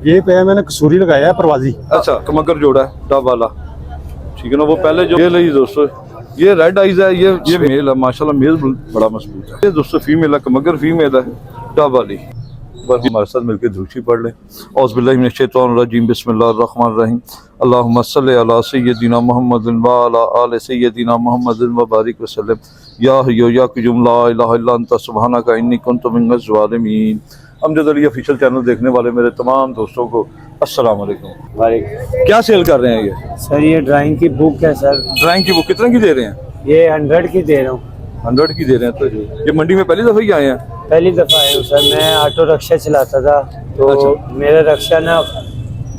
ये पे मैंने कसूरी लगाया है प्रवाजी। अच्छा, कमगर जोड़ा है डब वाला, ठीक है ना। वो पहले जो ये ली दोस्तों, ये रेड आइज है, ये मेल है माशाल्लाह, मेल बड़ा मजबूत है। ये दोस्तों फीमेल है, कमगर फीमेल है डब वाली। बस हमारे साथ मिलकर धूची पढ़ ले। औज़ुबिल्लाहि मिनश्शैतानिर्रजीम, बिस्मिल्लाहिर्रहमानिर्रहीम। अल्लाहुम्मा सल्लि अला सय्यदिना मुहम्मदिन व अला आलि सय्यदिना मुहम्मदिन व बारिक वसल्लम। या हय्यु या क़य्यूम ला इलाहा इल्ला अंता सुब्हानका इन्नी कुन्तु मिनज़ ज़ालिमीन। अमजद अली ऑफिशियल चैनल देखने वाले मेरे तमाम दोस्तों को अस्सलाम वालेकुम। क्या सेल कर रहे हैं ये? सर ये ड्राइंग की बुक है सर। ड्राइंग की बुक कितने की दे रहे हैं? ये 100 की दे रहा हूँ। 100 की दे रहे हैं। तो ये मंडी में पहली दफ़ा ही आए हैं? पहली दफ़ा आया हूँ सर। मैं ऑटो रिक्शा चलाता था, तो अच्छा। मेरा रिक्शा ना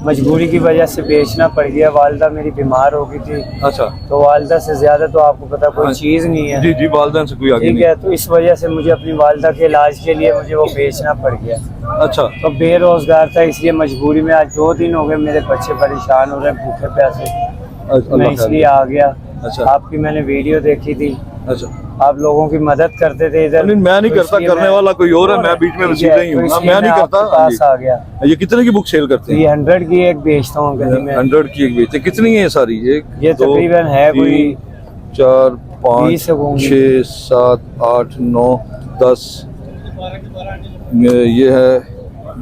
मजबूरी की वजह से बेचना पड़ गया। वालदा मेरी बीमार हो गई थी। अच्छा, तो वालदा से ज्यादा तो आपको पता कोई चीज़ नहीं है। जी जी, वालदैन से कोई आगे ठीक नहीं। है, तो इस वजह से मुझे अपनी वालदा के इलाज के लिए मुझे वो बेचना पड़ गया। अच्छा, तो बेरोजगार था, इसलिए मजबूरी में आज 2 दिन हो गए मेरे बच्चे परेशान हो रहे हैं भूखे प्यासे। मैं इसलिए आ गया। अच्छा। आपकी मैंने वीडियो देखी थी, अच्छा, आप लोगों की मदद करते थे इधर। नहीं मैं नहीं तो करता, इसलिए करने वाला कोई और है, मैं बीच में वसीला ही हूँ। तो मैं नहीं करता। आपके पास आ गया। ये कितने की बुक सेल करते तो हैं? ये 100 की एक बेचता हूँ गली में। 100 की एक बेचते। कितनी है ये सारी? एक, ये दो, तकरीबन है कोई 3, 4, 5, 20 होंगी। 6, 7, 8, 9, 10, ये है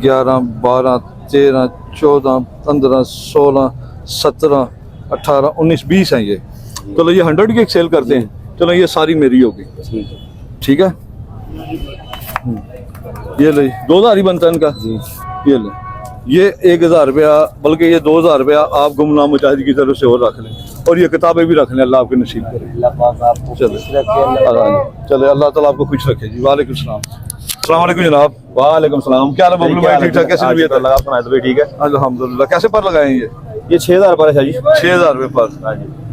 11, 12, 13, 14, 15, 16, 17, 18, 19, 20 हैं ये। चलो ये 100 की एक सेल करते हैं। चलो ये सारी मेरी होगी। ठीक है। ठीक है, ये ले 2000 ही बनता है इनका जी। ये ले, ये 1000 रुपया, बल्कि ये 2000 रुपया आप गुमनाम मुजाहिद की तरफ से और रख लें, और ये किताबें भी रख लें। अल्लाह आपके नसीब करे। अल्लाह पाक आपको चले खुश रखे। अल्लाह चले, अल्लाह ताला आपको खुश रखे जी। वालेकुम सलाम। अस्सलाम वालेकुम जनाब। वालेकुम सलाम। क्या हाल है बबलू भाई? ठीक ठाक? कैसे तबीयत है? लगा अपना तो ठीक है अल्हम्दुलिल्लाह। कैसे पर लगाए हैं ये 6000 पर है जी। 6000 रुपये पर।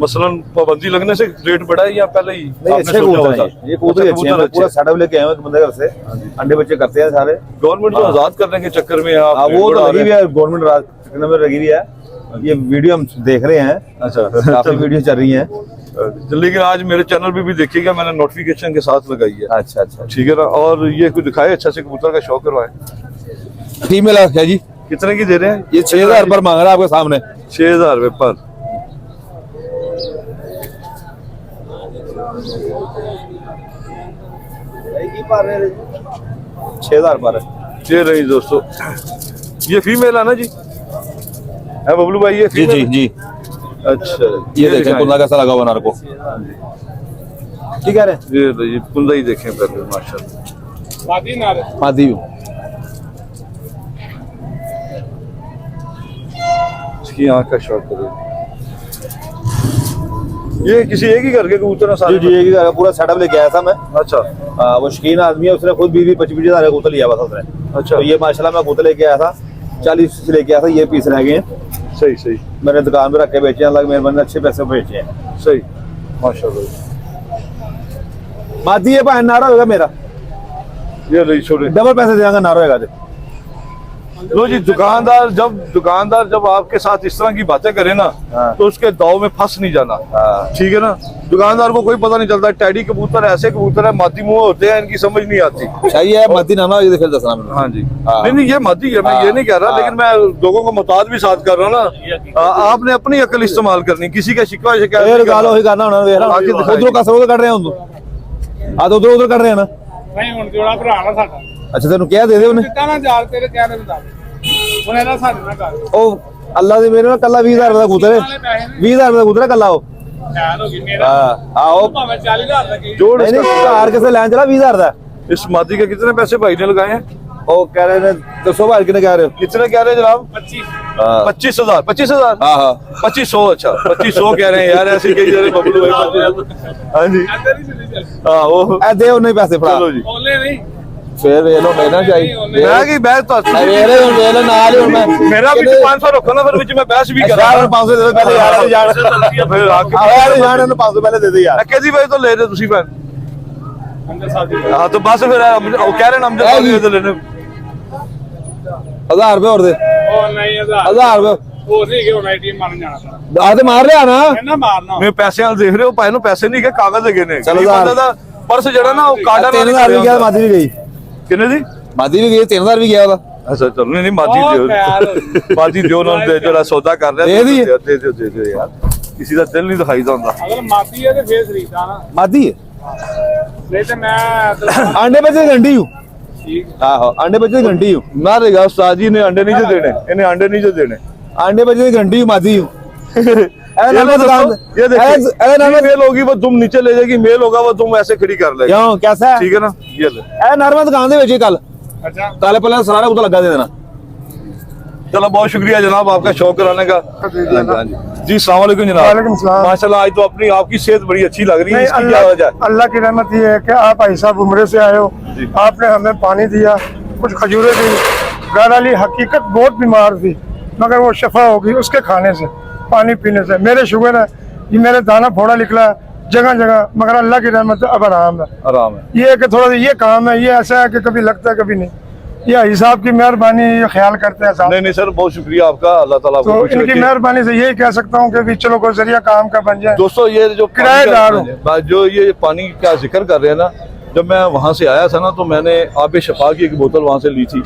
मसलन पाबंदी लगने से रेट बढ़ा है या पहले ही नहीं, आपने अच्छे सोचा कबूतर हुआ हैं था? ये कबूतर अच्छे हैं। पूरा सेटअप लेके आए हैं एक बंदे घर से। अंडे बच्चे करते हैं सारे। गवर्नमेंट को आजाद करने के चक्कर में आप वो तो लगी हुई है, गवर्नमेंट राज में लगी हुई है। ये वीडियो हम देख रहे हैं। अच्छा, काफी वीडियो चल रही है। लेकिन आज मेरे चैनल पे भी देखिएगा, मैंने नोटिफिकेशन के साथ लगाई है। अच्छा अच्छा, ठीक है ना। और ये कुछ दिखाए अच्छा से कबूतर का शौक करवाए। फीमेल है जी। कितने की दे रहे हैं? ये 6000 पर मांग रहा है आपके सामने। 6000 रुपये पर। छह 6000 पर है। ये रही दोस्तों, ये फीमेल है ना जी? है बबलू भाई ये जी फीमेल? जी जी। अच्छा, ये देखें कुंदा कैसा लगा हुआ नार को। ठीक है ये कुंदा ही देखें पहले माशाल्लाह। मादी इसकी आँख का शौक करो। ये किसी एक ही घर के कबूतर है सारे? जी जी, एक ही पूरा सेटअप लेके आया था मैं। अच्छा वो शौकीन आदमी है, उसने खुद 20-25 हजार कबूतर लिया हुआ था उसने। अच्छा, तो ये माशाल्लाह मैं कबूतर लेके आया था, 40 से लेके आया था। ये पीस रह गए हैं। सही सही। मैंने दुकान पे रख के बेचे हैं, मेरे बंदे अच्छे पैसे बेचे हैं। सही माशाल्लाह। मादी है भाई, नारा होगा मेरा, ये रही छोटे डबल पैसे देगा नारा होगा। लो जी, दुकानदार जब आपके साथ इस तरह की बातें करे ना, तो उसके दाव में फंस नहीं जाना। ठीक है ना। दुकानदार को कोई पता नहीं चलता। टैडी कबूतर ऐसे कबूतर है, मादी मुंह होते हैं, इनकी समझ नहीं आती। चाहिए मादी नाना ये देख दसना मैंने। हाँ जी, नहीं नहीं, ये मादी है, मैं ये नहीं कह रहा, लेकिन मैं लोगों को मुताद भी साथ कर रहा हूँ ना। आपने अपनी अकल इस्तेमाल करनी, किसी का शिकवा शिकायत नहीं करना। गालो ही करना होना वेख रहा उधरों का सब कर रहे हैं आ तो उधर कर रहे हैं ना। नहीं ਹੁਣ ਜੋੜਾ ਭਰਾ ਨਾ ਸਾਡਾ। अच्छा तेन क्या दे दे उन्हें? ਦਿੱਤਾ ਨਾ ਜਾਲ ਤੇਰੇ ਕਹਿਣੇ ਮੁਤਾਬਕ ਹੁਣ ਇਹਦਾ ਸਾਡੇ ਨਾਲ ਕਰ ओ अल्लाह दे मेरे ना कल्ला 20000 ਦਾ ਕਬੂਤਰ ਹੈ। 20000 ਦਾ ਕਬੂਤਰ ਹੈ ਕल्ला ਉਹ। ਖੈਰ ਹੋ ਗਈ ਮੇਰਾ आओ ਭਾਵੇਂ 40000 ਦਾ ਕੀ जोड़ नहीं नहीं कार कैसे लैन चला 20000 ਦਾ। इस मादी के कितने पैसे भाई ने लगाए हैं? ओ कह रहे हैं 200 भाई कितने कह रहे हो? कितने कह रहे हैं जनाब? 25 25,000। 25,000? हां हां 2500। अच्छा 2500 कह रहे हैं यार, ऐसे कई जगह बबलू भाई। हाँ जी, ਇੱਧਰ ਹੀ ਚਲੀ ਚੱਲ हाँ वो। ए दे उन्हें पैसे फड़ा। चलो जी, ਓਲੇ ਨਹੀਂ फिर वे लो मैंने चाहिए मैं की बहस तो मेरे हुन वे लो नाल ही हुन मैं मेरा भी 500 रखो ना, फिर बीच में बहस भी करा। यार 500 दे दो पहले यार जान फिर आके यार जान 500 पहले दे दे यार। कहती भाई तो ले रहे तुसी भैन। ਅੰਦਰ ਸਾਡੀ हाँ तो बस फिर वो कह रहे हैं हम जो लेने। 1000 रुपए और दे। ਉਹ ਨਹੀਂ 1000 1000 रुपए ਹੋਰ ਨਹੀਂ ਕਿ ਹੁਣ ਆਈਟੀਐਮ ਮਾਰਨ ਜਾਣਾ ਪੈਣਾ आ ते मार लिया ना। ਇਹਨਾਂ ਮਾਰਨਾ मैं पैसे वाल देख रहे हो, भाई नु पैसे नहीं के कागज लगे ने। चलो गरीब यार। बंदा दा पर्स जड़ा ना वो कार्ड 3000 भी गया मादी भी गई। कितने दी? मादी भी गई 3000 भी गया ਉਹਦਾ। अच्छा चलो नहीं माजी बहुत दियो ख्याल हो। माजी दियो ना जो सौदा कर रहे दे दी? दे दो यार किसी का दिल नहीं दिखाई दा हुंदा अगर माती है तो फेस खरीदा ना मादी है नहीं तो मैं अंडे बचे घंटी हूँ ठीक आहो अंडे बचे घंटी हूँ मारेगा उस्ताद जी ने अंडे नहीं जो देने इन्हें अंडे नहीं जो देने अंडे बचे घंटी हूँ मादी हूँ ये देखिए मेल होगी वो तुम नीचे ले जाएगी मेल होगा वो तुम ऐसे खड़ी कर लेगी क्यों कैसा है ठीक है ना ये ले नॉर्मल दुकान दे बेचे कल अच्छा काले पल्ले सरारा कुत्ता लगा दे देना चलो बहुत शुक्रिया जनाब आपका शौक कराने का हाँ जी अस्सलाम वालेकुम जनाब वालेकुम सलाम। माशाल्लाह आज तो अपनी आपकी सेहत बड़ी अच्छी लग रही है नहीं, इसकी क्या वजह है अल्लाह की रहमत ये है कि आप भाई साहब उम्रे से आए हो जी। आपने हमें पानी दिया कुछ खजूरें दी घर वाली हकीकत बहुत बीमार थी मगर वो शफा होगी उसके खाने से पानी पीने से मेरे शुगर है ये मेरे दाना फोड़ा निकला है जगह जगह मगर अल्लाह की रहमत अब आराम है आराम है ये है कि थोड़ा ये काम है ये ऐसा है कि कभी लगता है कभी नहीं ये हिसाब की मेहरबानी ये ख्याल करते हैं साहब नहीं सर बहुत शुक्रिया आपका अल्लाह ताला आपको तो खुश इनकी रखे। मेहरबानी से यही कह सकता हूँ कि भी चलो कोई जरिया काम का बन जाए दोस्तों ये जो पानी किराएदार का- जो ये पानी का जिक्र कर रहे हैं ना जब मैं वहाँ से आया था ना तो मैंने आब शफा की एक बोतल वहाँ से ली थी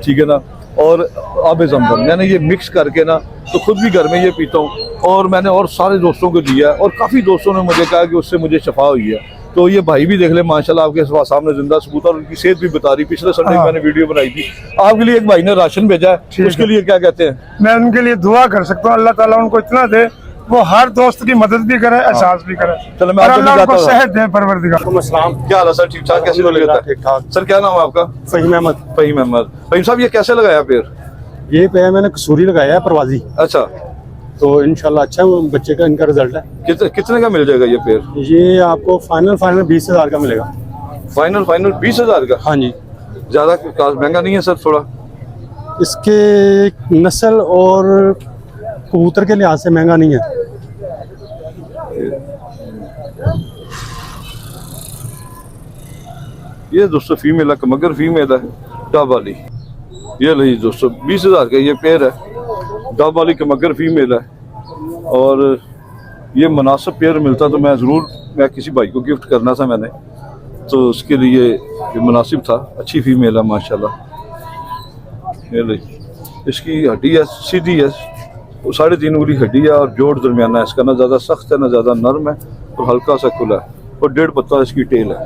ठीक है ना और आब जमजम मैंने ये मिक्स करके ना तो खुद भी घर में ये पीता हूँ और मैंने और सारे दोस्तों को दिया और काफ़ी दोस्तों ने मुझे कहा कि उससे मुझे शफा हुई है तो ये भाई भी देख ले माशाल्लाह आपके सामने जिंदा सबूत और उनकी सेहत भी बता रही पिछले संडे हाँ। मैंने वीडियो बनाई थी आपके लिए एक भाई ने राशन भेजा है उसके लिए क्या कहते हैं मैं उनके लिए दुआ कर सकता हूँ अल्लाह ताला उनको इतना दे वो हर दोस्त की मदद भी करे एहसास भी करे चलो, मैं और आपको अल्लाह दिखाता उनको हूँ। सेहत दे परवरदिगार क्या हाल है सर ठीक ठाक कैसे लोग लेता है ठीक ठाक। सर क्या नाम है आपका फहीम अहमद। फहीम अहमद फहीम साहब ये कैसे लगाया पेड़ ये पे मैंने कसूरी लगाया है प्रवाजी अच्छा तो इंशाल्लाह अच्छा वो बच्चे का इनका रिजल्ट है कितने का मिल जाएगा ये पेड़ ये आपको फाइनल 20,000 का मिलेगा। फाइनल 20,000 का हाँ जी ज्यादा महंगा नहीं है सर थोड़ा इसके नस्ल और कबूतर के लिहाज से महंगा नहीं है। ये दोस्तों फीमेल है कमगर फीमेल है डब वाली ये ली दोस्तों 20,000 का ये पेड़ है डब वाली कमगर फीमेल है और ये मुनासिब पेड़ मिलता तो मैं किसी भाई को गिफ्ट करना था मैंने तो उसके लिए ये मुनासिब था अच्छी फीमेल है माशाल्लाह ये ली इसकी हड्डी है सीधी है 3.5 उंगली हड्डी है और जोड़ दरमियाना है इसका ना ज़्यादा सख्त है ना ज़्यादा नरम है और हल्का सा खुला है और 1.5 पत्ता इसकी टेल है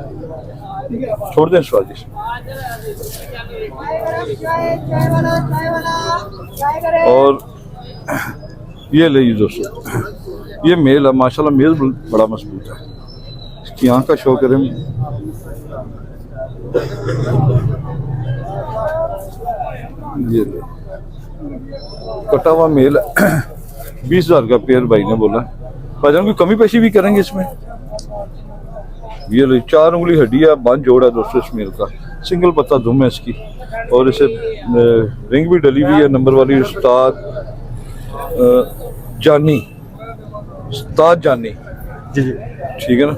छोड़ दें स्वादिष्ट और ये ले दोस्तों ये मेल है माशाल्लाह मेल बड़ा मजबूत है इसकी आँख का शो करें ये ले कटा हुआ मेल है 20,000 का पेड़ भाई ने बोला भाईजान कोई कमी पेशी भी करेंगे इसमें ये ले 4 उंगली हड्डी है बांध जोड़ है दोस्तों इस मेल का सिंगल पत्ता धुम है इसकी और इसे रिंग भी डली हुई है नंबर वाली उस्ताद जानी जी जी ठीक है ना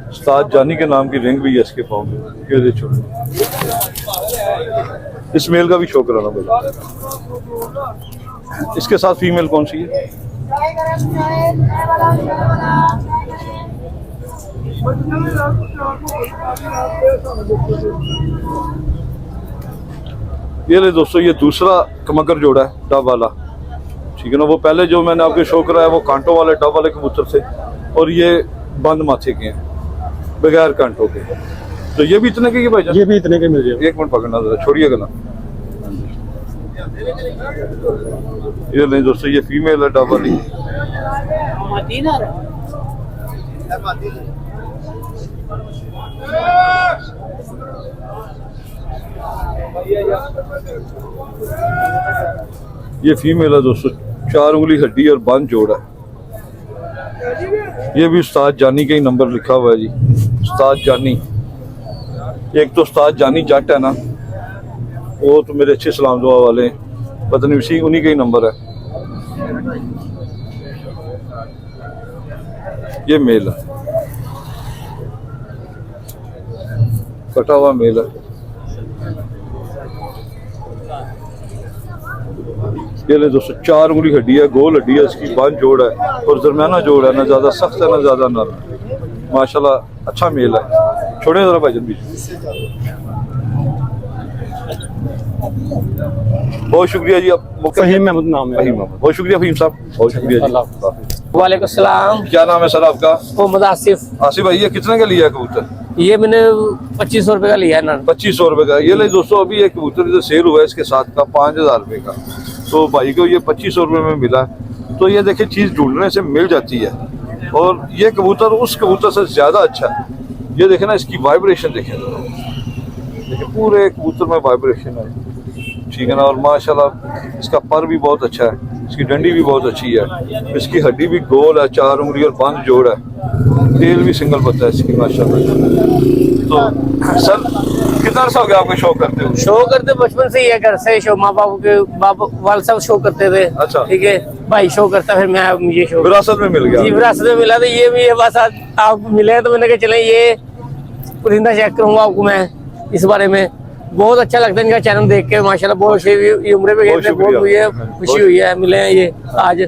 उस्ताद जानी के नाम की रिंग भी है इसके पाँव में ये दे छोड़ इस मेल का भी शो कराना बोला इसके साथ फीमेल कौन सी है ये ले दोस्तों ये दूसरा कमकर जोड़ा है डब वाला ठीक है ना वो पहले जो मैंने आपको शो कराया वो कांटों वाले डब वाले कबूतर थे और ये बंद माथे के हैं बगैर कांटों के तो ये भी इतने के भाई ये भी इतने के मिल जाएगा। एक मिनट पकड़ना जरा छोड़िएगा ना ये नहीं दोस्तों ये फीमेल है डब वाली ये फीमेल है दोस्तों 4 उंगली हड्डी और बंद जोड़ है ये भी उस्ताद जानी का ही नंबर लिखा हुआ है जी उस्ताद जानी एक तो उस्ताद जानी जट है ना वो तो मेरे अच्छे सलाम दुआ वाले हैं पता नहीं उसी उन्हीं का ही नंबर है ये मेल है कटा हुआ मेल है ये ले दोस्तों 4 उंगली हड्डी है गोल हड्डी है इसकी बांध जोड़ है और दरमियाना जोड़ है ना ज़्यादा सख्त है ना ज़्यादा नरम माशाल्लाह अच्छा मेल है छोड़े जरा भाईजान भी बहुत शुक्रिया जी। आप फहीम अहमद नाम है। फहीम अहमद, बहुत शुक्रिया फहीम साहब, बहुत शुक्रिया जी। वालेकुम सलाम। क्या नाम है सर आपका? मोहम्मद आसिफ। आसिफ भाई, ये कितने का लिया है कबूतर? ये मैंने 2500 रुपए का लिया है ना। 2500 रुपए का। ये ले दोस्तों, अभी एक कबूतर इधर सेल हुआ है इसके साथ का 5000 रुपए का, तो भाई को ये 2500 रुपए में मिला। तो ये देखिए, चीज़ ढूंढने से मिल जाती है। और ये कबूतर उस कबूतर से ज़्यादा अच्छा है। ये देखे ना, इसकी वाइब्रेशन देखें, देखिए पूरे कबूतर में वाइब्रेशन है, ठीक है ना। और माशाल्लाह इसका पर भी बहुत अच्छा है, इसकी डंडी भी बहुत अच्छी है, इसकी हड्डी भी गोल है, 4 उंगली और 5 जोड़ है, तेल भी सिंगल पत्ता है इसकी माशाल्लाह। तो सर, कितना अर्सा हो गया आपको शो करते हुए? शो करते बचपन से ही है, घर से शो, माँ बाप के बाप वाल सब शो करते थे। अच्छा। ठीक है, भाई शो करता, फिर मैं मुझे शो विरासत में मिल गया। जी विरासत में मिला। तो ये भी है, बस आज आप मिले हैं तो मैंने कहा चले ये परिंदा चेक करूंगा आपको मैं इस बारे में। बहुत अच्छा लगता है इनका चैनल देख के माशाल्लाह। बहुत ये उम्र पे गए थे, बहुत हुई है, खुशी हुई है, मिले हैं ये आज।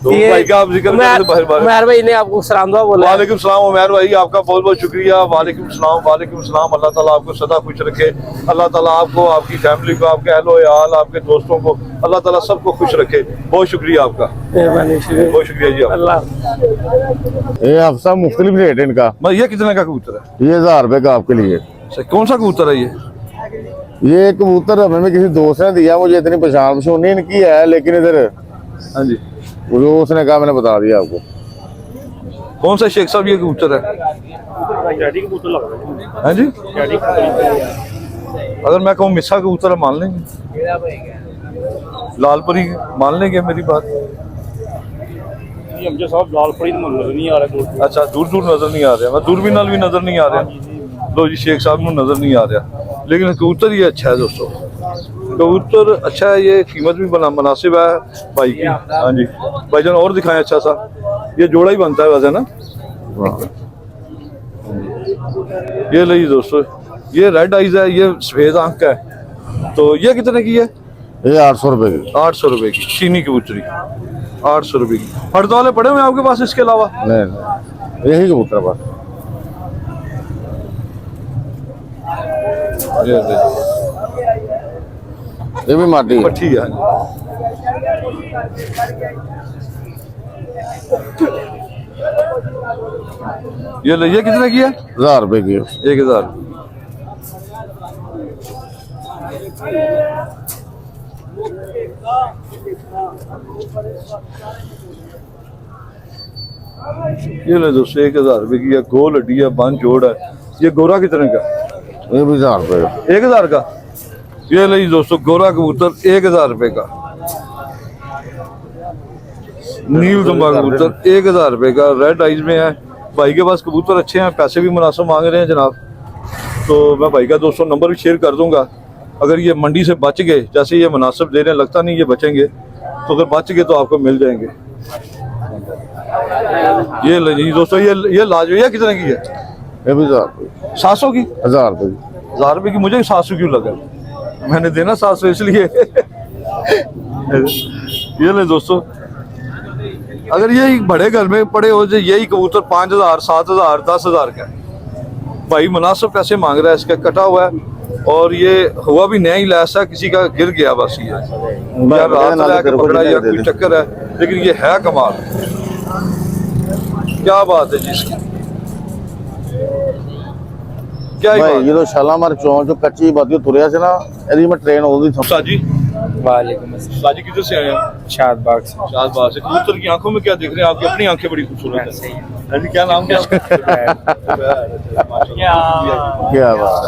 तो भाई का आप जिक्र करते थे बार-बार। उमर भाई ने आपको सलाम दुआ बोला। वालेकुम सलाम उमर भाई, आपका बहुत बहुत शुक्रिया। वालेकुम सलाम, वालेकुम सलाम। अल्लाह ताला आपको सदा खुश रखे। अल्लाह ताला आपको, आपकी फैमिली को, आपके अहलो याल, आपके दोस्तों को, अल्लाह ताला सबको खुश रखे। बहुत शुक्रिया आपका, बहुत शुक्रिया जी आपका। अल्लाह। ये हफ्ता मुख्तलिफ रेट है इनका। ये कितने का कबूतर है? ये 1000 रुपए का आपके लिए। कौन सा कबूतर है ये? ये कबूतर हमें भी किसी दोस्त ने दिया, मुझे इतनी पहचान नहीं इनकी है, लेकिन इधर हाँ जी, जो उसने कहा मैंने बता दिया आपको। कौन सा शेख साहब ये कबूतर है? हाँ जी, अगर मैं कहूँ मिसा कबूतर है, मान लेंगे? लालपरी मान लेंगे मेरी बात? लालपरी नजर नहीं आ रहा। अच्छा, दूर दूर नजर नहीं आ रहा, मैं दूरबीन नाल भी नजर नहीं आ रहा। लो जी, शेख साहब को नजर नहीं आ रहा, लेकिन कबूतर ये अच्छा है दोस्तों, कबूतर अच्छा है। ये कीमत भी मुनासिब है भाई की। हाँ जी भाईजान, और दिखाएं अच्छा सा। ये जोड़ा ही बनता है वैसे ना। ये लीजिए दोस्तों, ये रेड आइज है, ये सफेद आंख का है। तो ये कितने की है? ये 800 रुपए की। 800 रुपए की चीनी कबूतरी, 800 रुपए की। फर्द वाले पड़े हुए आपके पास इसके अलावा? नहीं, यही कबूतर बस। ये भी माटी है। पट्टी है। ये लीजिए, कितने की है? 1000 रुपए की। 1000। ये ले दोस्तों, 1000 रुपए की है, गोल हड्डी है, बन जोड़ है। ये गोरा कितने का? ये भी 1000 रुपए का। 1000 का। ये लीजिए दोस्तों, गोरा कबूतर 1000 रुपए का। नील दुम्बा कबूतर 1000 रुपए का, रेड आइज में है। भाई के पास कबूतर अच्छे हैं, पैसे भी मुनासिब मांग रहे हैं जनाब। तो मैं भाई का दोस्तों नंबर भी शेयर कर दूंगा। अगर ये मंडी से बच गए, जैसे ये मुनासिब दे रहे हैं, लगता नहीं ये बचेंगे, तो अगर बच गए तो आपको मिल जाएंगे। ये लीजिए दोस्तों, ये लाजो, ये कितने की है? ये भी 1000 रुपए। 700 की? 1000 रुपए की। 1000 रुपए की। मुझे 700 क्यों लगा? मैंने देना 700 इसलिए। ये ले दोस्तों, अगर ये बड़े घर में पड़े हो जाए, यही कबूतर 5000, 7000, 10000 का है। भाई मुनासिब पैसे मांग रहा है, इसका कटा हुआ है, और ये हुआ भी नया ही लैस है, किसी का गिर गया बस। ये या रात लाकर पकड़ा या कोई चक्कर है, लेकिन ये है कमाल। क्या बात है जी इसकी, क्या ही भाई बात ये तो शालामार चौक जो कच्ची बात तुरिया से ना, यदि मैं ट्रेन होती है। साजी, वालेकुम अस्सलाम। साजी किधर से आए हैं? शादबाग से। शादबाग से। कबूतर की आंखों में क्या देख रहे हैं? आपकी अपनी आंखें बड़ी खूबसूरत है। क्या नाम क्या? क्या बात।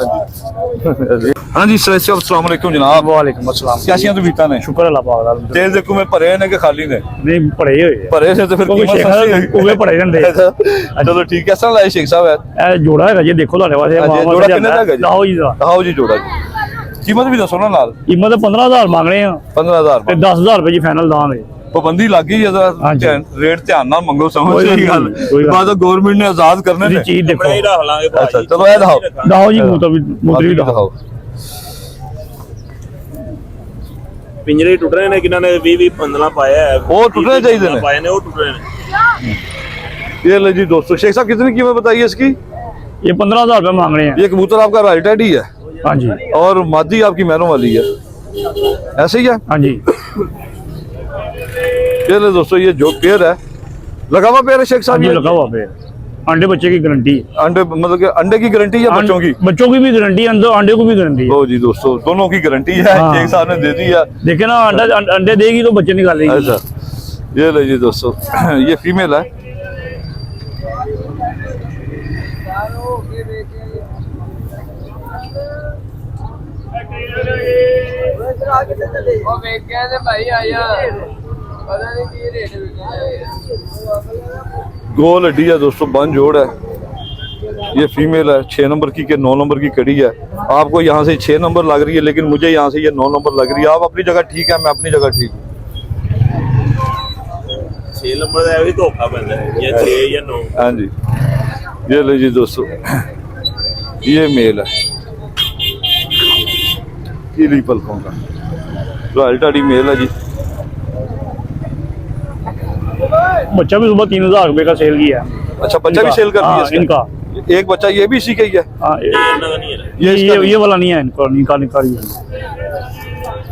हाँ जी सर, अस्सलाम वालेकुम जनाब। वालेकुम अस्सलाम। कैसी तबीयतां ने? शुक्र अल्लाह पाक दा। तेल देखो मैं भरे ने कि खाली ने? नहीं पढ़े हुए भरे से तो फिर कोई शेख साहब उवे पढ़े रहंदे। चलो ठीक है। कैसा लाए शेख साहब है? ए जोड़ा है जी, देखो ਤੁਹਾਡੇ ਵਾਸਤੇ अच्छा, जोड़ा कितने का है जी? लाओ जी ਦਾ। आओ जी जोड़ा जी। कीमत भी दसो ना नाल। कीमत 15000 ਮੰਗ ਰਹੇ ਆ 15000 ਤੇ 10000 ਰੁਪਏ ਜੀ ਫਾਈਨਲ ਦਾਂਗੇ। पाबंदी लग गई है, हाँ जी। रेट ध्यान नाल मंगो, समझ कोई रही गल गल। नहीं, कोई गल बाद गवर्नमेंट ने आजाद करने जी ने। चीज देखो। अच्छा चलो ये दिखाओ। दाओ जी मुद्री भी दाओ। पिंजरे टूट रहे ने, किन्हों ने 20-15 पाया है, वो टूटने चाहिए ने। पाए ने, वो टूट रहे ने। ये ले जी दोस्तों, शेख साहब कितनी कीमत बताइए इसकी? ये 15000 रुपए मांग रहे हैं। ये कबूतर आपका राइट हैड ही है? हाँ जी। और मादी आपकी मैनों वाली है? ऐसे ही है। हाँ जी, ये ले दोस्तों, ये जो पेयर है, लगा हुआ पेयर है शेख हाँ साहब। जी ये लगा हुआ पे अंडे बच्चे की गारंटी है। अंडे मतलब कि अंडे की गारंटी या बच्चों की? बच्चों की भी गारंटी है, अंडे को भी गारंटी है। ओ जी दोस्तों, दोनों की गारंटी है। हाँ। शेख साहब ने दे दी है। देखे ना, अंडे देगी तो बच्चे निकालेगी। अच्छा, ये ले जी दोस्तों, ये फीमेल है। गोल हड्डी है दोस्तों, बन जोड़ है। ये फीमेल है, 6 नंबर की के 9 नंबर की कड़ी है। आपको यहाँ से 6 नंबर लग रही है, लेकिन मुझे यहाँ से ये 9 नंबर लग रही है। आप अपनी जगह ठीक है, मैं अपनी जगह ठीक हूँ। 6 नंबर का भी धोखा पैंदा है, या 6 या 9। हाँ जी, ये ले जी दोस्तों, ये मेल है, पीली पलकों का रॉयल टाडी मेल है जी। बच्चा भी सुबह 3000 रुपए का सेल किया। अच्छा, बच्चा भी सेल कर दिया इसका? इनका एक बच्चा ये भी इसी का ही है। हाँ, ये वाला नहीं है, इनका निकाल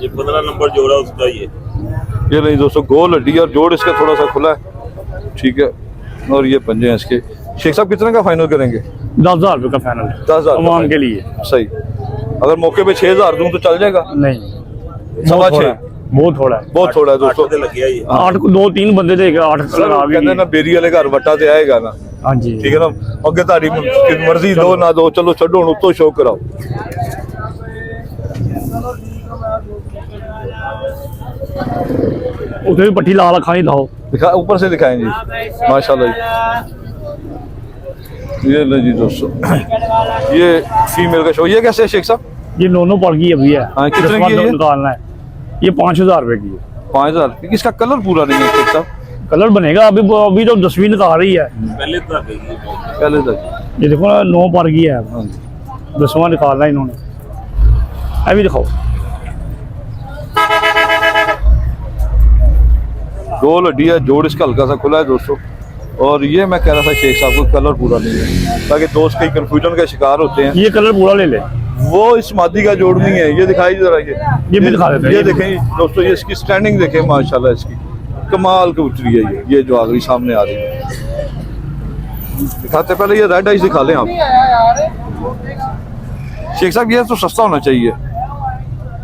ये 15 नंबर जोड़ा उसका ये नहीं दोस्तों, गोल हड्डी और जोड़ इसका थोड़ा सा खुला है, ठीक है। और ये पंजे हैं इसके। शेख साहब कितने का फाइनल करेंगे? 10,000 रुपए का फाइनल, 10,000 अवाम के लिए। सही। अगर मौके पे 6,000 दूं तो चल जाएगा? नहीं, 6.5 बहुत थोड़ा है, बहुत थोड़ा है दोस्तों। 8 को 2-3 बंदे थे, 8 कहते ना बेरी वाले घर वट्टा ते आएगा ना। हाँ जी, ठीक है ना, अगे तारी मर्जी दो ना दो, चलो छो हूं तो शो कराओ। उसे भी पट्टी ला खानी दाओ, दिखा, ऊपर से दिखाएं जी, माशाल्लाह जी। ये ले जी दोस्तों, ये फीमेल का शो। ये कैसे है शेख साहब? ये 9 पड़ गई अभी है। हाँ, कितने की है ये? निकालना है, ये 5,000 रुपए की है। 5,000। इसका कलर पूरा नहीं है शेख साहब? कलर बनेगा, अभी तो 10वीं निकाल रही है। पहले तक ये देखो ना, 9 पर गई है, 10वां निकालना है इन्होंने। अभी दिखाओ, गोल हड्डी है, जोड़ इसका हल्का सा खुला है दोस्तों। और ये मैं कह रहा था शेख साहब को, कलर पूरा नहीं है, ताकि दोस्त कई कंफ्यूजन का शिकार होते हैं। ये कलर पूरा ले ले। वो इस मादी का जोड़ नहीं है। ये दिखाई जरा, ये भी दिखा देते हैं। ये देखें दोस्तों, ये इसकी स्टैंडिंग देखें, माशाल्लाह इसकी कमाल की उतरी है। ये जो आगरी सामने आ रही है, दिखाते पहले ये रेड आइज दिखा लें आप शेख साहब। ये तो सस्ता होना चाहिए।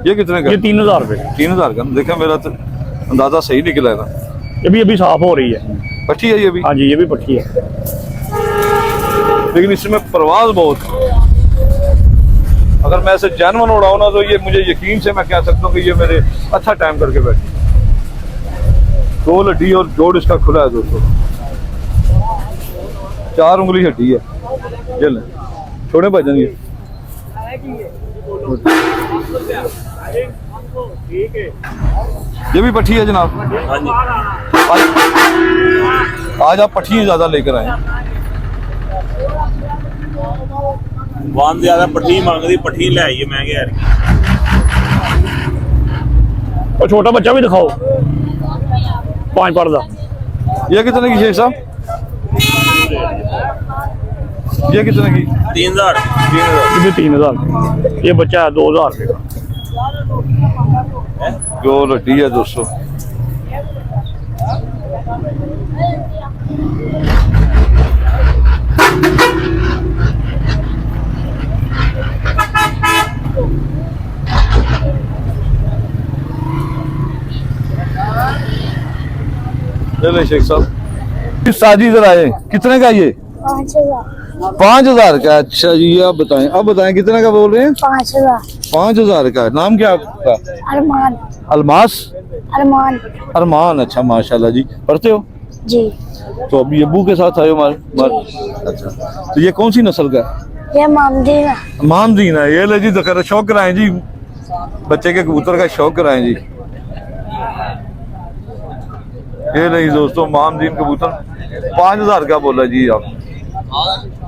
ये कितने का? ये 3,000 रुपए। 3,000 का। देखा, मेरा तो अंदाजा सही निकला है ना। ये भी अभी साफ हो रही है। पट्टी है ये भी? हाँ जी, ये भी पट्टी है, लेकिन इसमें परवाज बहुत। अगर मैं इसे जानवर उड़ाऊं ना, तो ये मुझे यकीन से मैं कह सकता हूँ कि ये मेरे अच्छा टाइम करके बैठी। गोल हड्डी और जोड़ इसका खुला है दोस्तों, 4 उंगली हड्डी है। ये ले छोड़े भाईजान, ये भी पट्टी है जनाब। आज आप पट्टियां ज्यादा लेकर आए। वान ज्यादा पट्टी मांगदी, पट्टी ले आइए महंगे यार। और छोटा बच्चा भी दिखाओ, 5 पर का। ये कितने की शेख साहब? ये कितने की? 3,000। ये भी 3,000। ये बच्चा है 2,000 रुपए का। गोल हड्डी है दोस्तों। चले शेख साहब, साजी जरा आए, कितने का ये? 5,000 का। अच्छा जी, आप बताएं, अब बताएं कितने का बोल रहे हैं? 5,000। 5,000 का। नाम क्या आपका? अरमान। अलमास? अरमान। अरमान, अच्छा माशाल्लाह जी। पढ़ते हो? जी। तो अभी अब्बू के साथ आए हो अच्छा, तो ये कौन सी नस्ल का है? ये मामदीन है। मामदीन है। ये ले जी, तो शौक कराएं जी, बच्चे के कबूतर का शौक कराएं जी। ये नहीं दोस्तों, मामदीन कबूतर 5,000 का बोला जी आप।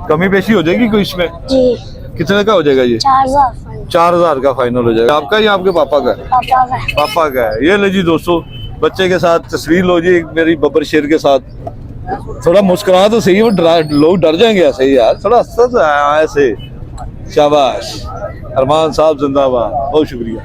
कमी पेशी हो जाएगी कोई इसमें? जी। कितने का हो जाएगा ये? 4,000। 4,000 का फाइनल हो जाएगा। आपका या आपके पापा का? पापा का। पापा का है। ये ले जी दोस्तों, बच्चे के साथ तस्वीर लो जी मेरी बब्बर शेर के साथ। थोड़ा मुस्कुरा तो सही, वो लोग डर जाएंगे ऐसे ही यार, थोड़ा हंसता ऐसे। शाबाश, अरमान साहब जिंदाबाद, बहुत शुक्रिया।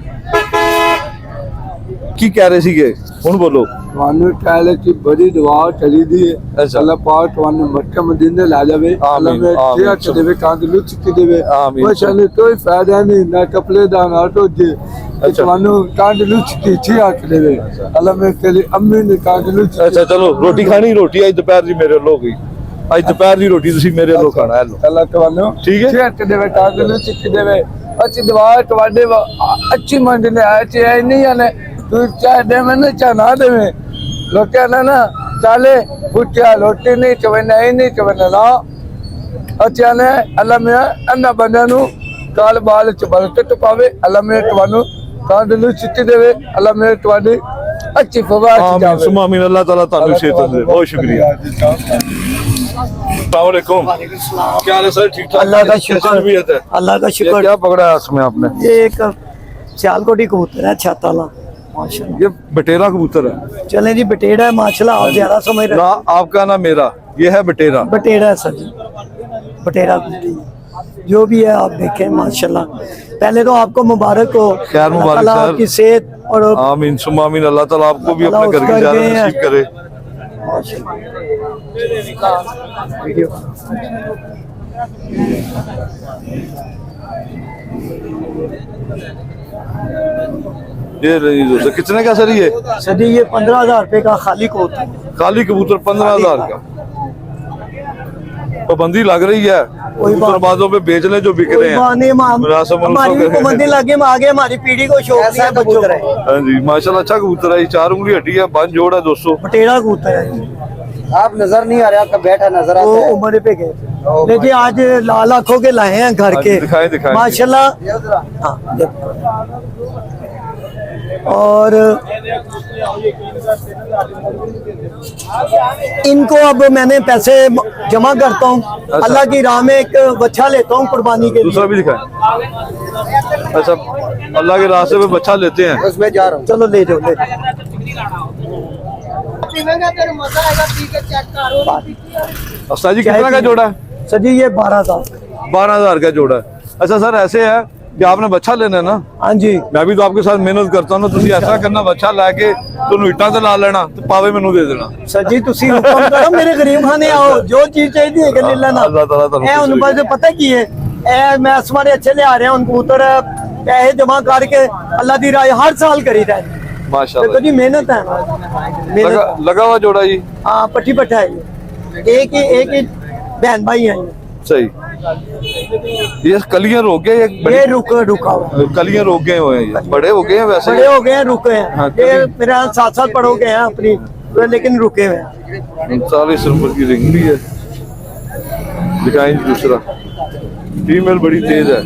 ਕੀ ਕਹਿ ਰਹੇ ਸੀਗੇ ਹੁਣ ਬੋਲੋ। ਤੁਹਾਨੂੰ ਕਹਿਲੇ ਕਿ ਬੜੀ ਦੁਆ ਚਲੀ ਦੀ ਹੈ ਅੱਛਾ। ਅੱਲਾਹ ਪਾਕ ਤੁਹਾਨੂੰ ਮੱਕੇ ਮਦੀਨੇ ਲਾ ਜਾਵੇ ਅੱਲਾਹ ਆਮੀਨ, ਮੇ ਆਮੀਨ। ਜਿਆ ਦੇਵੇ ਤੰਦਰੁਸਤੀ ਕੀ ਦੇਵੇ ਆਮੀਨ। ਕੋਈ ਸਾਨੂੰ ਕੋਈ ਫਾਇਦਾ ਨਹੀਂ ਨਾ ਕਪੜੇ ਦਾ ਨਾ ਟੋਜੇ ਅੱਛਾ। ਤੁਹਾਨੂੰ ਤੰਦਰੁਸਤੀ ਜਿਆ ਦੇਵੇ ਅੱਲਾਹ ਮੇ ਤੇਰੀ ਅੰਮੀ ਨੇ ਤੰਦਰੁਸਤੀ ਅੱਛਾ ਚਲੋ ਰੋਟੀ ਖਾਣੀ, ਰੋਟੀ ਅੱਜ ਦੁਪਹਿਰ ਦੀ ਮੇਰੇ ਵੱਲੋਂ ਹੋ ਗਈ। ਅੱਜ ਦੁਪਹਿਰ ਦੀ ਰੋਟੀ ਤੁਸੀਂ ਮੇਰੇ ਵੱਲੋਂ ਖਾਣਾ ਹੈ। ਲਓ ਅੱਲਾਹ ਤੁਹਾਨੂੰ ਠੀਕ ਹੈ। ਜਿਆ ਦੇਵੇ ਤੰਦਰੁਸਤੀ ਦੇਵੇ ਅੱਛੀ ਦੁਆ ਤੁਹਾਡੇ ਅੱਛੀ ਮੰਡ ਨੇ ਆਏ ਚ ਇਹ ਨਹੀਂ ਆਨੇ ਤੂੰ ਚਾਹ ਦੇਵੇਂ ਨਾ ਚਾਹ ਨਾ ਦੇਵੇਂ ਲੋਕਾਂ ਨਾ ਚਾਲੇ ਪੁੱਛਿਆ ਲੋਟੀ ਨਹੀਂ ਚਵਨਾ ਹੀ ਨਹੀਂ ਚਵਨਾ ਨਾ ਅੱਛਾ ਨੇ ਅੱਲਾਹ ਮੈਂ ਅੰਨਾ ਬੰਦਿਆਂ ਨੂੰ ਕਾਲ ਬਾਲ ਚ ਬਰਕਤ ਪਾਵੇ ਅੱਲਾਹ ਮੈਂ ਤੁਹਾਨੂੰ ਕਾਂਦਲੂ ਚਿੱਟੀ ਦੇਵੇ ਅੱਲਾਹ ਮੈਂ ਤੁਹਾਡੀ ਅੱਛੀ ਫਵਾਦ ਆਮੀਨ ਜਾਵੇ ਸੁਮਾ ਆਮੀਨ। अल्लाह ताला तानु सेहत दे। बहुत शुक्रिया। अस्सलाम वालेकुम। क्या हाल है सर? ठीक ठाक? अल्लाह का कैसी शुक्र। तबीयत है? अल्लाह का ये शुक्र। क्या पकड़ा है हाथ में आपने? ये एक सियालकोटी कबूतर है छाताला माशाल्लाह। ये बटेरा कबूतर है। चले जी बटेड़ा है माशाल्लाह आप ज्यादा समझ ना आपका ना मेरा, ये है बटेरा। बटेरा है सर जी बटेरा कुत्ती जो भी है आप देखें माशाल्लाह। पहले तो आपको मुबारक हो, खैर मुबारक अल्लाह ताला सर। आपकी सेहत और आमीन सुमा आमीन। अल्लाह ताला आपको भी अपने अल्लाह घर की उसका ज़ियारत गए हैं। नसीब करे। वीडियो ये रही दोस्तों, कितने का सर ये? सर जी ये 15,000 रुपए का खाली कोट है। खाली कबूतर 15,000 का। पाबंदी लग रही है कबूतरबाजों पे बेचने जो बिक रहे हैं। हमारी भी पाबंदी लगे हम आगे हमारी पीढ़ी को शौक नहीं है बच्चों को। हाँ जी माशाल्लाह अच्छा कबूतर है। 4 उंगली हड्डी है, 5 जोड़ है दोस्तों। बटेरा कबूतर है आप नजर नहीं आ रहे, आपका बैठा नजर आता वो है। उम्र पे गए थे। लेकिन आज लाल आंखों के लाए हैं घर के। दिखाएं दिखाएं। माशाल्लाह हाँ देखो। और इनको अब मैंने पैसे जमा करता हूँ अल्लाह की राह में, एक बच्चा लेता हूँ कुर्बानी के दूसरा लिए। भी दिखाएं। अच्छा अल्लाह के रास्ते पे बच्चा लेते हैं। उसमें जा रहा हूँ। चलो ले जाओ ले अस्ताद जी कितना का जोड़ा है? सर जी ये 12,000। 12,000 का जोड़ा है। अच्छा सर ऐसे है कि आपने बच्चा लेना है ना? हाँ जी मैं भी तो आपके साथ मेहनत करता हूँ ना। तुम ऐसा करना बच्चा लाके तुम इट्टा ते ला लेना तो पावे मैनू दे देना। सर जी तुसी हुक्म करो मेरे गरीब खाने आओ जो चीज चाहिए है ले लेना। अल्लाह ताला तुहानू ए उन पास पता की है ए मैं हमारे अच्छे ले आ रहे हैं उन कबूतर पैसे जमा करके अल्लाह दी राह हर साल करी रहे माशाल्लाह। देखो जी मेहनत है लगा हुआ जोड़ा जी। हाँ पट्टी पट्टा है ये एक ही बहन भाई है सही। ये कलियां रोक गए ये रुका हुआ कलियां रोक गए हुए हैं। ये बड़े हो गए हैं वैसे। बड़े हो गए हैं रुके हैं हाँ, ये मेरा 7 साल पढ़ हो गए हैं अपनी लेकिन रुके हुए हैं। 40 रुपए की रिंग भी है। दिखाएं दूसरा। फीमेल बड़ी तेज है।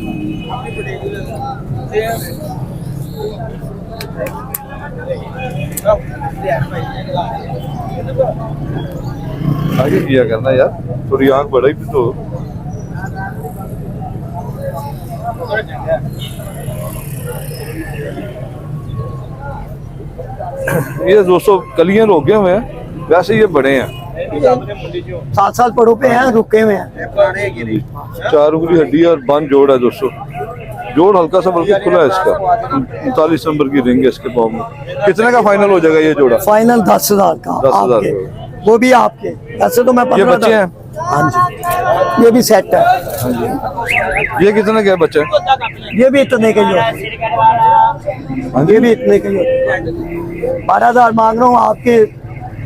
आगे किया करना यार, थोड़ी आंख बढ़ाई भी तो। ये दोस्तों कलियां रोके हुए हैं वैसे ये बड़े हैं। 7 साल पढ़ो पे हैं रुके हुए हैं। 4 उंगली हड्डी और 5 जोड़ है दोस्तों। जोड़ हल्का सा बल्कि खुला है इसका। 39 नंबर की रिंग है इसके पाँव में। कितने का फाइनल हो जाएगा ये जोड़ा? फाइनल 10,000 का। 10,000 आपके वो भी आपके वैसे तो मैं ये बच्चे हैं? हाँ जी ये भी सेट है। हाँ जी। ये कितने के बच्चे? ये भी इतने के लिए ये भी इतने के लिए 12,000 मांग रहा हूँ आपके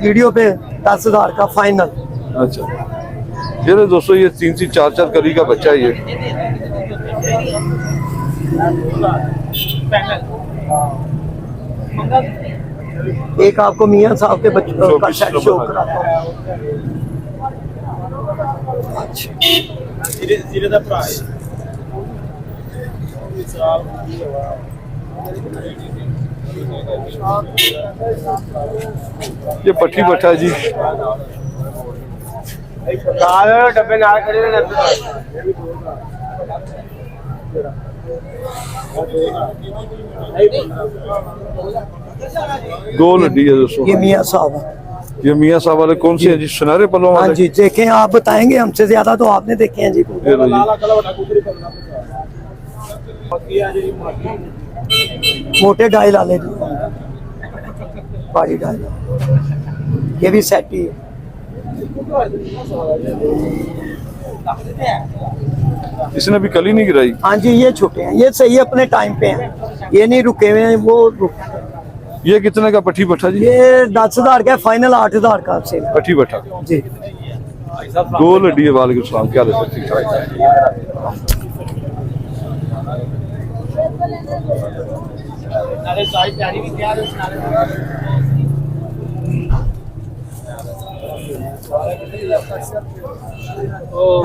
वीडियो पे 10,000 का फाइनल। अच्छा ये दोस्तों ये 3 से 4 कली का बच्चा है ये। एक आपको मियां साहब के बच्चों का सेट शो कराता हूँ। ये पट्टी बैठा है जी। डब्बे नाल खड़े गोल हड्डी है दोस्तों। ये मियां साहब है। ये मियां साहब वाले कौन से हैं जी? सुनहरे पलों हाँ वाले? जी देखें आप बताएंगे हमसे ज्यादा तो आपने देखे हैं जी। ये लो जी। मोटे गाय लाले जी पाड़ी डाल, ये भी सेट ही है। इसने भी कली नहीं गिराई। हाँ जी, ये छोटे हैं, ये सही अपने टाइम पे हैं, ये नहीं रुके हुए हैं, वो ये कितने का पट्टी बट्ठा जी? ये 10,000 का, फाइनल 8,000 का आपसे पट्टी बट्ठा जी। गोल हड्डी है। वालेकुम सलाम, क्या हाल है? ठीक ठाक।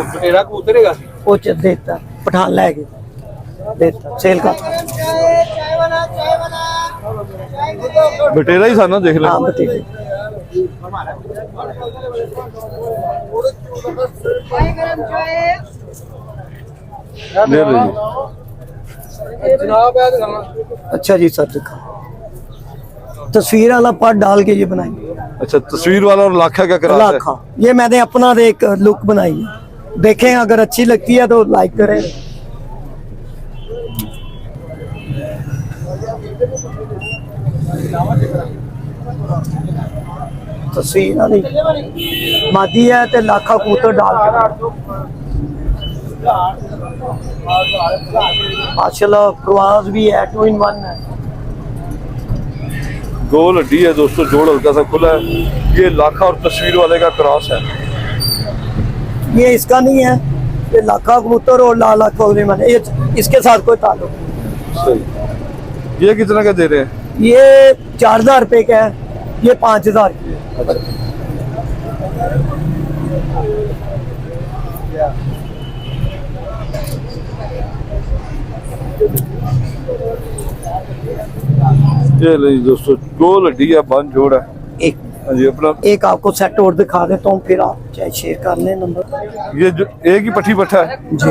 बटेरा कबूतरेगा वो देता पठान ले गए, देता सेल का। बटेरा ही साना देख ले। हाँ बटेरे। ले लो जी। अच्छा जी सर, दिखा तस्वीर वाला पार्ट डाल के ये बनाएंगे। अच्छा, तस्वीर वाला और लाखा क्या करा है? लाखा ये मैंने अपना एक लुक बनाई है, देखें अगर अच्छी लगती है तो लाइक करें। तस्वीर वाली मादी है तो लाखा कबूतर डाल के माशाल्लाह, प्रवास भी है, 2 in 1 है। गोल हड्डी है दोस्तों, जोड़ हल्का सा खुला है। ये लाखा और तस्वीर वाले का क्रॉस है। ये इसका नहीं है, ये लाखा कबूतर और लाल कोहरे में ये इसके साथ कोई ताल्लुक नहीं। सही। ये कितना का दे रहे हैं? ये 4,000 रुपए का है, ये 5,000 की है। ये ले दोस्तों, गोल हड्डी है, बंद जोड़ है। एक हाँ जी, अपना एक आपको सेट और दिखा देता हूँ, फिर आप चाहे शेयर कर लें नंबर। ये जो एक ही पट्टी बट्ठा है जी,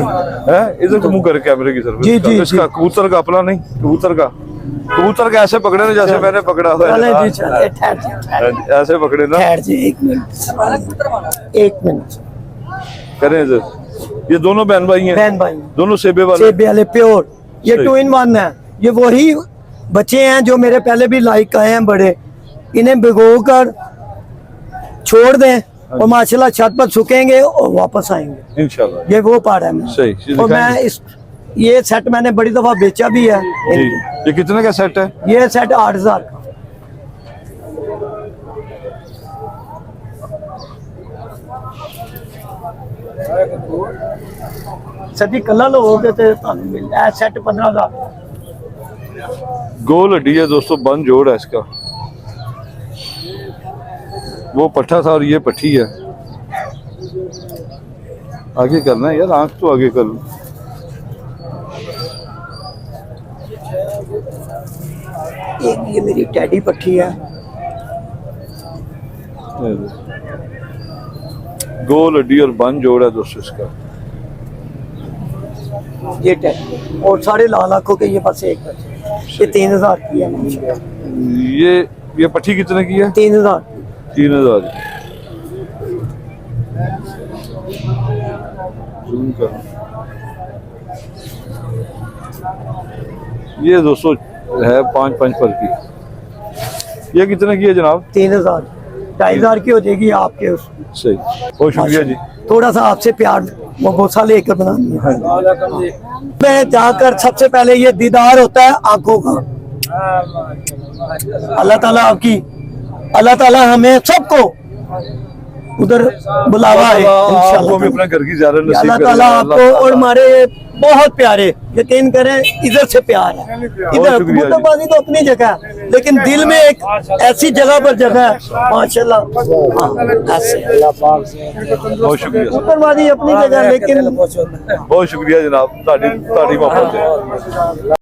है इधर तो मुंह कर कैमरे की तरफ। जी, जी, इसका कबूतर का अपना नहीं, कबूतर का ऐसे पकड़े ना जैसे मैंने पकड़ा हुआ चले है। जी, चले ठहर जी, ऐसे पकड़े ना। ठहर जी, 1 मिनट, 1 मिनट। करें इधर। ये दोनों बहन भाई हैं, बहन भाई दोनों सेबे वाले। सेबे वाले प्योर, ये सही। 2 in 1 है। ये वही बच्चे हैं जो मेरे पहले भी लाइक आए हैं बड़े, इन्हें भिगो कर छोड़ दें और माशाल्लाह छत पर सूखेंगे और वापस आएंगे। इंशाल्लाह ये वो पाड़ है मेरा। सही। और मैं ये सेट मैंने बड़ी दफा बेचा भी है। जी। ये कितने का सेट है? ये सेट 8,000 का। सदी कलर लोगे तो ਤੁਹਾਨੂੰ ਮਿਲਦਾ ਹੈ सेट 15,000। गोल हड्डी है दोस्तों, बंद जोड़ है इसका। वो पट्ठा था और ये पट्टी है। आगे करना है यार, आंख तो आगे कर लो। एक ये मेरी टैडी पट्टी है। गोल हड्डी और बंद जोड़ है दोस्तों इसका। ये टैडी और सारे लाल आंखों के ये बस एक बचे। ये 3,000 की है। ये पट्टी कितने की है? 3,000। 3,000। जूम कर। ये दोस्तों है 5 पर की। ये कितने की है जनाब? 3,000। 2,500 की हो जाएगी आपके उस। सही, बहुत शुक्रिया जी। थोड़ा सा आपसे प्यार वो बोसा लेकर बनानी है। मैं जाकर सबसे पहले ये दीदार होता है आंखों का। अल्लाह ताला हमें सबको उधर बुलावा है आपको भी अपना घर की ज़ियारत नसीब अल्लाह करे। ताला आपको और हमारे बहुत प्यारे, यकीन करें इधर से प्यार है। इधर कबूतरबाजी तो अपनी जगह है, लेकिन दिल में एक ऐसी जगह पर जगह है माशाल्लाह। ऐसे बहुत शुक्रिया, कबूतरबाजी अपनी जगह, लेकिन बहुत शुक्रिया जनाब, ताड़ी मोहब्बत है।